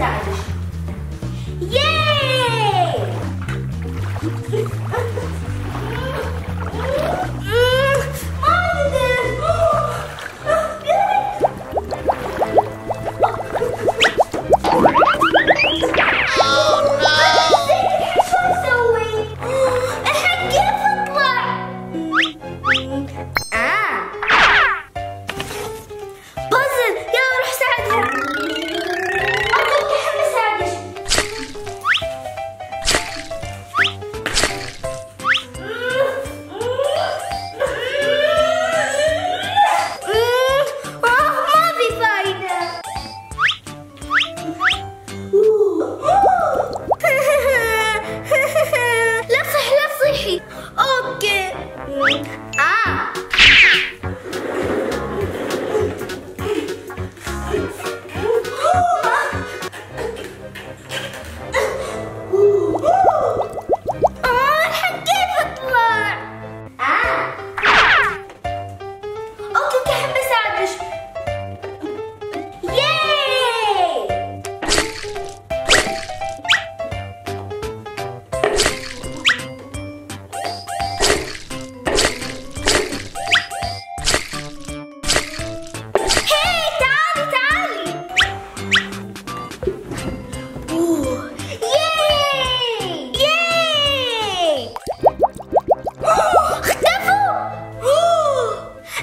اساعدك. ياي! ما اقدر. شو اسوي؟ الحين كيف اطلع؟ بازل، يلا روح ساعدها. اوكي احب اساعدك. ما في فايدة. لا تصحي لا تصيحي. اوكي. الحين كيف اطلع؟ اوكي احب اساعدك. ياي! هاي تعالي تعالي. ياي! ياي! اختفوا.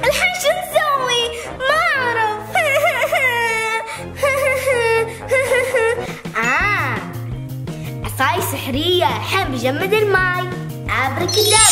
الحين شو نسوي؟ ما اعرف. عصاي سحرية الحين بجمد الماي. ابركدابرا.